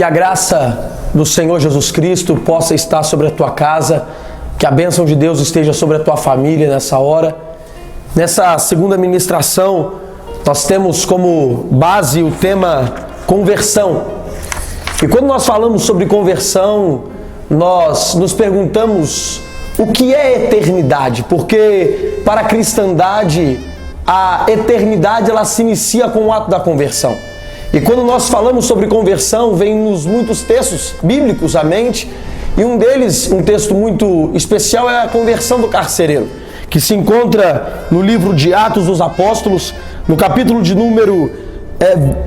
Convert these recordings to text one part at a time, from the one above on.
Que a graça do Senhor Jesus Cristo possa estar sobre a tua casa, que a bênção de Deus esteja sobre a tua família nessa hora. Nessa segunda ministração, nós temos como base o tema conversão. E quando nós falamos sobre conversão, nós nos perguntamos o que é eternidade, porque para a cristandade, a eternidade ela se inicia com o ato da conversão. E quando nós falamos sobre conversão, vem-nos muitos textos bíblicos à mente, e um deles, um texto muito especial, é a conversão do carcereiro, que se encontra no livro de Atos dos Apóstolos, no capítulo de número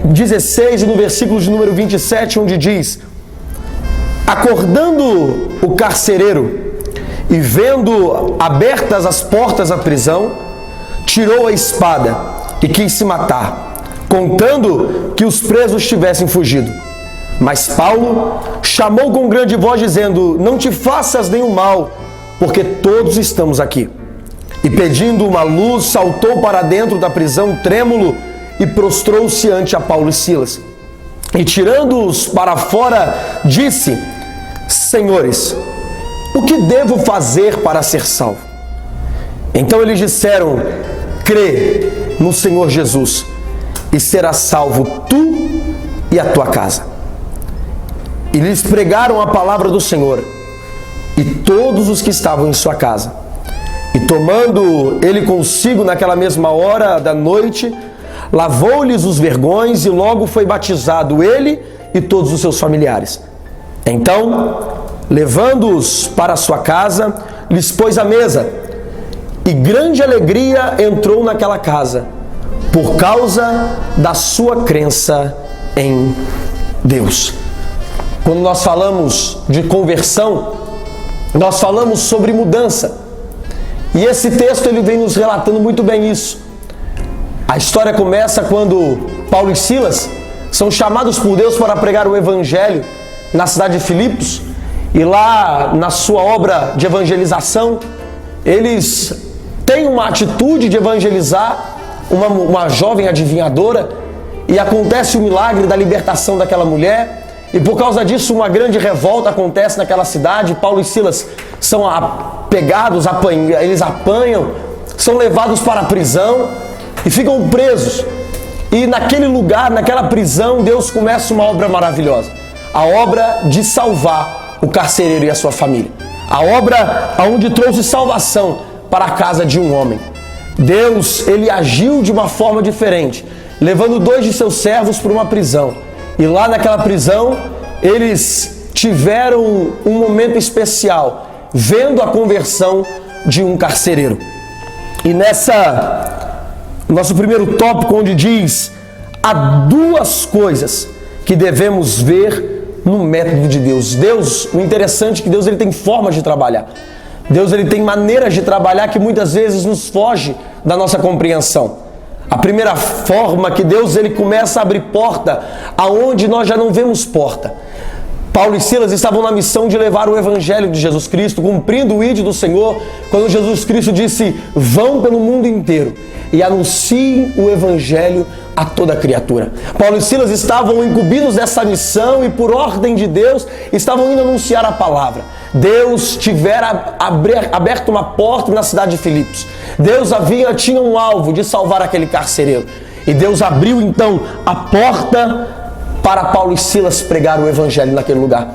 16 e no versículo de número 27, onde diz: acordando o carcereiro e vendo abertas as portas da prisão, tirou a espada e quis se matar, contando que os presos tivessem fugido. Mas Paulo chamou com grande voz, dizendo: não te faças nenhum mal, porque todos estamos aqui. E pedindo uma luz, saltou para dentro da prisão trêmulo e prostrou-se ante a Paulo e Silas. E tirando-os para fora, disse: senhores, o que devo fazer para ser salvo? Então eles disseram: crê no Senhor Jesus e serás salvo tu e a tua casa. E lhes pregaram a palavra do Senhor e todos os que estavam em sua casa. E tomando ele consigo naquela mesma hora da noite, lavou-lhes os vergões e logo foi batizado ele e todos os seus familiares. Então, levando-os para a sua casa, lhes pôs a mesa, e grande alegria entrou naquela casa, por causa da sua crença em Deus. Quando nós falamos de conversão, nós falamos sobre mudança. E esse texto ele vem nos relatando muito bem isso. A história começa quando Paulo e Silas são chamados por Deus para pregar o evangelho na cidade de Filipos. E lá na sua obra de evangelização, eles têm uma atitude de evangelizar uma jovem adivinhadora, e acontece o milagre da libertação daquela mulher. E por causa disso uma grande revolta acontece naquela cidade. Paulo e Silas são pegados, eles apanham, são levados para a prisão e ficam presos. E naquele lugar, naquela prisão, Deus começa uma obra maravilhosa. A obra de salvar o carcereiro e a sua família. A obra onde trouxe salvação para a casa de um homem. Deus, ele agiu de uma forma diferente, levando 2 de seus servos para uma prisão. E lá naquela prisão, eles tiveram um momento especial, vendo a conversão de um carcereiro. E nosso primeiro tópico, onde diz: há 2 coisas que devemos ver no método de Deus. Deus, o interessante é que Deus ele tem formas de trabalhar. Deus ele tem maneiras de trabalhar que muitas vezes nos foge da nossa compreensão. A primeira forma que Deus ele começa a abrir porta aonde nós já não vemos porta. Paulo e Silas estavam na missão de levar o evangelho de Jesus Cristo, cumprindo o ide do Senhor, quando Jesus Cristo disse: vão pelo mundo inteiro e anunciem o evangelho a toda criatura. Paulo e Silas estavam incumbidos dessa missão e por ordem de Deus estavam indo anunciar a palavra. Deus tivera aberto uma porta na cidade de Filipos. Deus tinha um alvo de salvar aquele carcereiro. E Deus abriu então a porta para Paulo e Silas pregar o evangelho naquele lugar.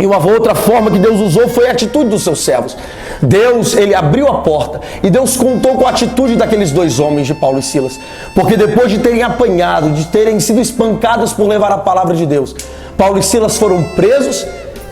E uma outra forma que Deus usou foi a atitude dos seus servos. Deus, ele abriu a porta e Deus contou com a atitude daqueles 2 homens, de Paulo e Silas. Porque depois de terem apanhado, de terem sido espancados por levar a palavra de Deus, Paulo e Silas foram presos.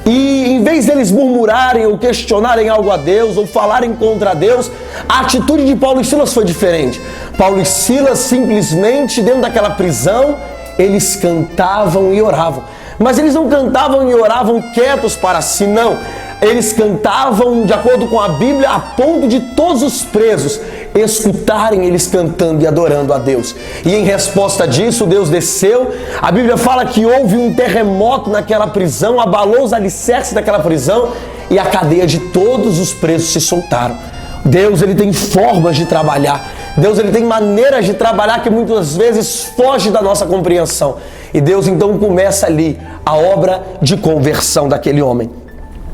E em vez deles murmurarem ou questionarem algo a Deus ou falarem contra Deus, a atitude de Paulo e Silas foi diferente. Paulo e Silas simplesmente, dentro daquela prisão, eles cantavam e oravam. Mas eles não cantavam e oravam quietos para si, não. Eles cantavam de acordo com a Bíblia a ponto de todos os presos escutarem eles cantando e adorando a Deus. E em resposta disso, Deus desceu. A Bíblia fala que houve um terremoto naquela prisão, abalou os alicerces daquela prisão e a cadeia de todos os presos se soltaram. Deus, ele tem formas de trabalhar. Deus ele tem maneiras de trabalhar que muitas vezes foge da nossa compreensão. E Deus então começa ali a obra de conversão daquele homem.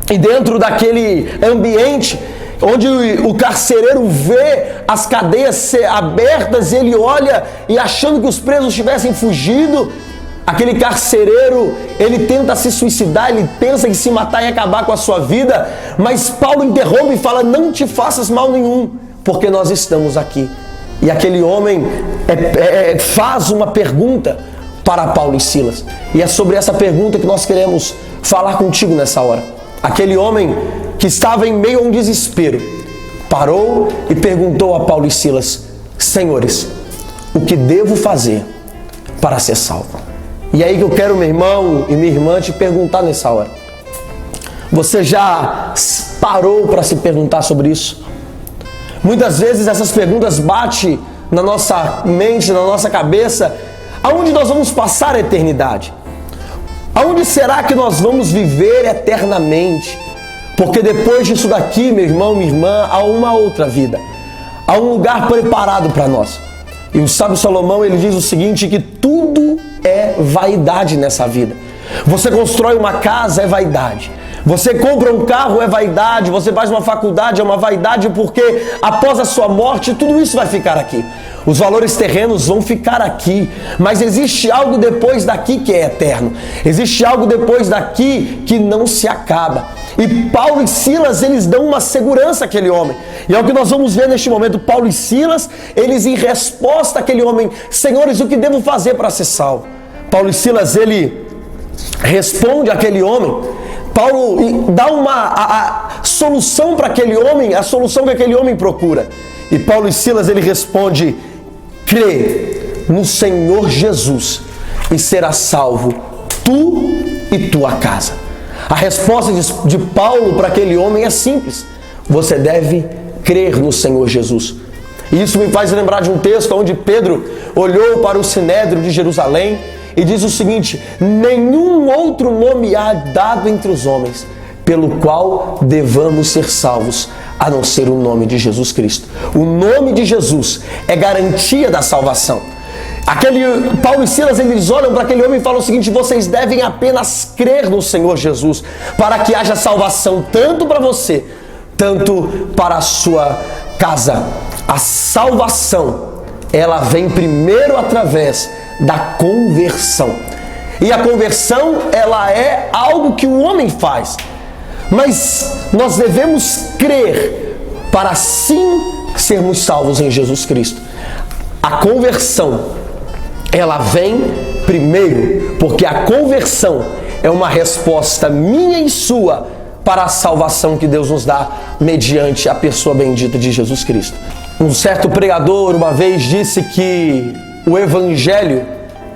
E dentro daquele ambiente onde o carcereiro vê as cadeias ser abertas, ele olha e achando que os presos tivessem fugido, aquele carcereiro, ele tenta se suicidar, ele pensa em se matar e acabar com a sua vida, mas Paulo interrompe e fala: não te faças mal nenhum, porque nós estamos aqui. E aquele homem faz uma pergunta para Paulo e Silas, e é sobre essa pergunta que nós queremos falar contigo nessa hora. Aquele homem que estava em meio a um desespero, parou e perguntou a Paulo e Silas: senhores, o que devo fazer para ser salvo? E aí que eu quero, meu irmão e minha irmã, te perguntar nessa hora. Você já parou para se perguntar sobre isso? Muitas vezes essas perguntas batem na nossa mente, na nossa cabeça. Aonde nós vamos passar a eternidade? Aonde será que nós vamos viver eternamente? Porque depois disso daqui, meu irmão, minha irmã, há uma outra vida. Há um lugar preparado para nós. E o sábio Salomão, ele diz o seguinte, que tudo é vaidade nessa vida. Você constrói uma casa, é vaidade. Você compra um carro, é vaidade. Você faz uma faculdade, é uma vaidade, porque após a sua morte, tudo isso vai ficar aqui. Os valores terrenos vão ficar aqui, mas existe algo depois daqui que é eterno. Existe algo depois daqui que não se acaba. E Paulo e Silas, eles dão uma segurança àquele homem. E é o que nós vamos ver neste momento. Paulo e Silas, eles em resposta àquele homem: senhores, o que devo fazer para ser salvo? Paulo e Silas, ele responde àquele homem. Paulo dá a solução para aquele homem, a solução que aquele homem procura. E Paulo e Silas, ele responde: crê no Senhor Jesus e serás salvo, tu e tua casa. A resposta de Paulo para aquele homem é simples: você deve crer no Senhor Jesus. E isso me faz lembrar de um texto onde Pedro olhou para o Sinédrio de Jerusalém e diz o seguinte: nenhum outro nome há dado entre os homens pelo qual devamos ser salvos, a não ser o nome de Jesus Cristo. O nome de Jesus é garantia da salvação. Paulo e Silas, eles olham para aquele homem e falam o seguinte: vocês devem apenas crer no Senhor Jesus, para que haja salvação tanto para você, tanto para a sua casa. A salvação, ela vem primeiro através da conversão. E a conversão, ela é algo que o homem faz. Mas nós devemos crer para assim sermos salvos em Jesus Cristo. A conversão, ela vem primeiro, porque a conversão é uma resposta minha e sua para a salvação que Deus nos dá mediante a pessoa bendita de Jesus Cristo. Um certo pregador uma vez disse que o evangelho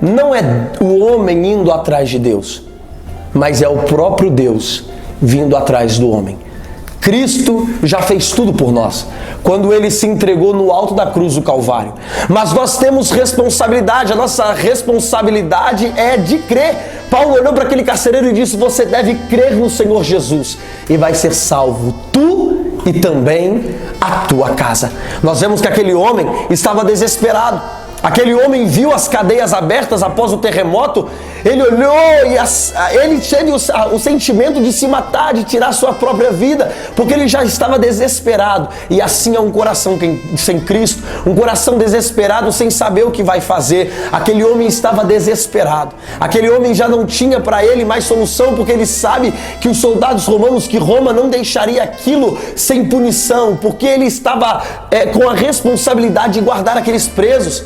não é o homem indo atrás de Deus, mas é o próprio Deus vindo atrás do homem. Cristo já fez tudo por nós, quando Ele se entregou no alto da cruz do Calvário. Mas nós temos responsabilidade, a nossa responsabilidade é de crer. Paulo olhou para aquele carcereiro e disse: você deve crer no Senhor Jesus e vai ser salvo, tu e também a tua casa. Nós vemos que aquele homem estava desesperado. Aquele homem viu as cadeias abertas após o terremoto, ele olhou e ele teve o sentimento de se matar, de tirar sua própria vida, porque ele já estava desesperado. E assim é um coração sem Cristo, um coração desesperado, sem saber o que vai fazer. Aquele homem estava desesperado. Aquele homem já não tinha para ele mais solução, porque ele sabe que os soldados romanos, que Roma não deixaria aquilo sem punição, porque ele estava com a responsabilidade de guardar aqueles presos.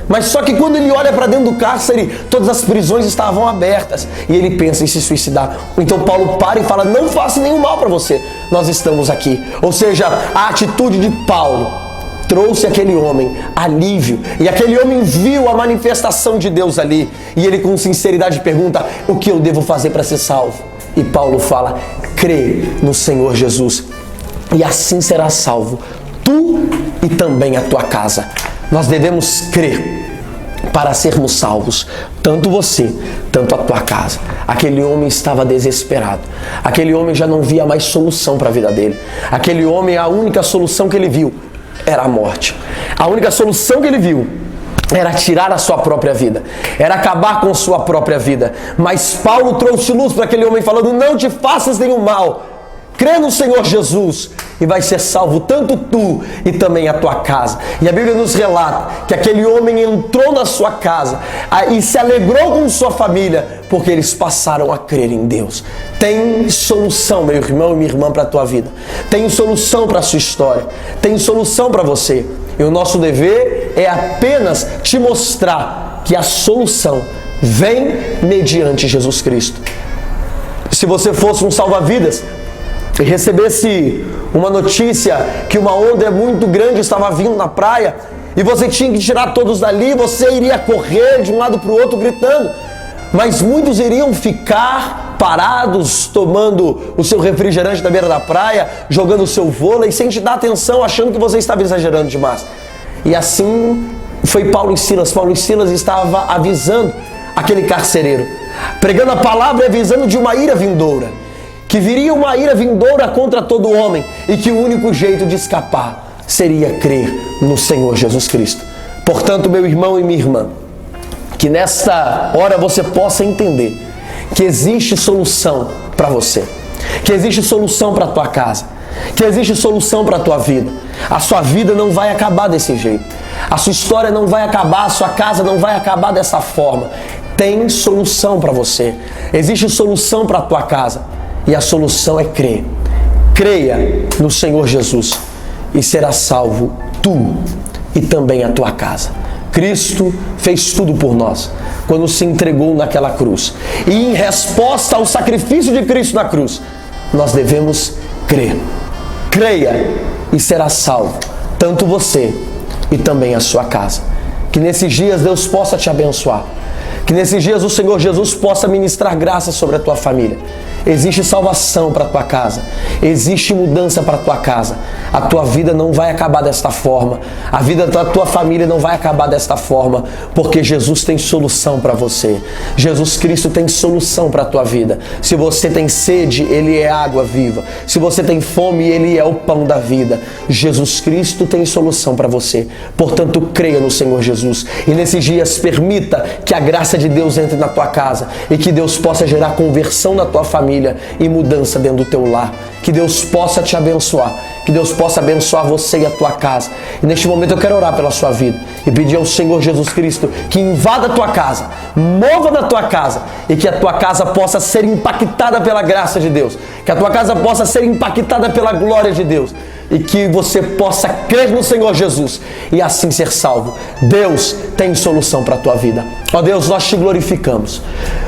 Mas só que quando ele olha para dentro do cárcere, todas as prisões estavam abertas e ele pensa em se suicidar. Então Paulo para e fala: não faça nenhum mal para você, nós estamos aqui. Ou seja, a atitude de Paulo trouxe àquele homem alívio, e aquele homem viu a manifestação de Deus ali, e ele com sinceridade pergunta: o que eu devo fazer para ser salvo? E Paulo fala: crê no Senhor Jesus e assim serás salvo, tu e também a tua casa. Nós devemos crer para sermos salvos, tanto você, tanto a tua casa. Aquele homem estava desesperado. Aquele homem já não via mais solução para a vida dele. Aquele homem, a única solução que ele viu era a morte. A única solução que ele viu era tirar a sua própria vida, era acabar com sua própria vida. Mas Paulo trouxe luz para aquele homem falando: não te faças nenhum mal, crê no Senhor Jesus e vai ser salvo tanto tu e também a tua casa. E a Bíblia nos relata que aquele homem entrou na sua casa e se alegrou com sua família, porque eles passaram a crer em Deus. Tem solução, meu irmão e minha irmã, para a tua vida. Tem solução para a sua história. Tem solução para você. E o nosso dever é apenas te mostrar que a solução vem mediante Jesus Cristo. Se você fosse um salva-vidas e recebesse uma notícia que uma onda muito grande estava vindo na praia e você tinha que tirar todos dali, você iria correr de um lado para o outro gritando, mas muitos iriam ficar parados, tomando o seu refrigerante na beira da praia, jogando o seu vôlei, sem te dar atenção, achando que você estava exagerando demais. E assim foi Paulo e Silas. Paulo e Silas estava avisando aquele carcereiro, pregando a palavra e avisando de uma ira vindoura, que viria uma ira vindoura contra todo homem e que o único jeito de escapar seria crer no Senhor Jesus Cristo. Portanto, meu irmão e minha irmã, que nesta hora você possa entender que existe solução para você, que existe solução para a tua casa, que existe solução para a tua vida. A sua vida não vai acabar desse jeito, a sua história não vai acabar, a sua casa não vai acabar dessa forma. Tem solução para você, existe solução para a tua casa, e a solução é crer. Creia no Senhor Jesus e será salvo tu e também a tua casa. Cristo fez tudo por nós quando se entregou naquela cruz. E em resposta ao sacrifício de Cristo na cruz, nós devemos crer. Creia e será salvo, tanto você e também a sua casa. Que nesses dias Deus possa te abençoar. Que nesses dias o Senhor Jesus possa ministrar graça sobre a tua família. Existe salvação para a tua casa, existe mudança para a tua casa. A tua vida não vai acabar desta forma, a vida da tua família não vai acabar desta forma, porque Jesus tem solução para você. Jesus Cristo tem solução para a tua vida. Se você tem sede, Ele é água viva. Se você tem fome, Ele é o pão da vida. Jesus Cristo tem solução para você. Portanto, creia no Senhor Jesus. E nesses dias, permita que a graça de Deus entre na tua casa e que Deus possa gerar conversão na tua família e mudança dentro do teu lar. Que Deus possa te abençoar, que Deus possa abençoar você e a tua casa. E neste momento eu quero orar pela sua vida e pedir ao Senhor Jesus Cristo que invada a tua casa, mova na tua casa e que a tua casa possa ser impactada pela graça de Deus, que a tua casa possa ser impactada pela glória de Deus e que você possa crer no Senhor Jesus e assim ser salvo. Deus tem solução para a tua vida. Ó Deus, nós te glorificamos.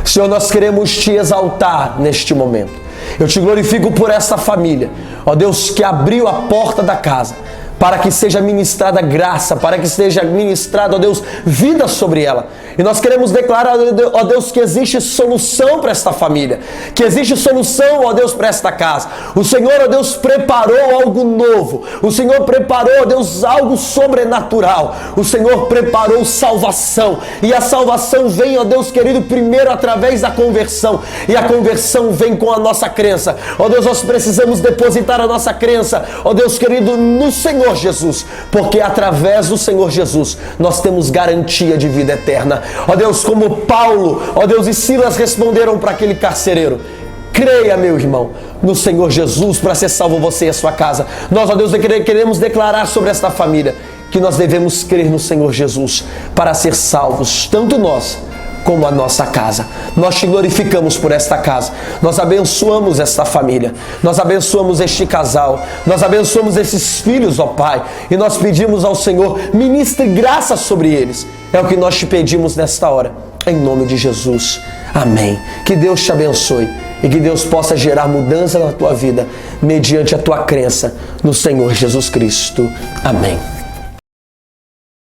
Senhor, nós queremos te exaltar neste momento. Eu te glorifico por essa família, ó Deus, que abriu a porta da casa para que seja ministrada graça, para que seja ministrada, ó Deus, vida sobre ela. E nós queremos declarar, ó Deus, que existe solução para esta família, que existe solução, ó Deus, para esta casa. O Senhor, ó Deus, preparou algo novo. O Senhor preparou, ó Deus, algo sobrenatural. O Senhor preparou salvação. E a salvação vem, ó Deus querido, primeiro através da conversão. E a conversão vem com a nossa crença. Ó Deus, nós precisamos depositar a nossa crença, ó Deus querido, no Senhor Jesus, porque através do Senhor Jesus nós temos garantia de vida eterna. Ó Deus, como Paulo, ó Deus, e Silas responderam para aquele carcereiro: creia, meu irmão, no Senhor Jesus para ser salvo você e a sua casa. Nós, ó Deus, queremos declarar sobre esta família que nós devemos crer no Senhor Jesus para ser salvos, tanto nós como a nossa casa. Nós te glorificamos por esta casa, nós abençoamos esta família, nós abençoamos este casal, nós abençoamos esses filhos, ó Pai, e nós pedimos ao Senhor, ministre graça sobre eles. É o que nós te pedimos nesta hora, em nome de Jesus. Amém. Que Deus te abençoe e que Deus possa gerar mudança na tua vida mediante a tua crença no Senhor Jesus Cristo. Amém.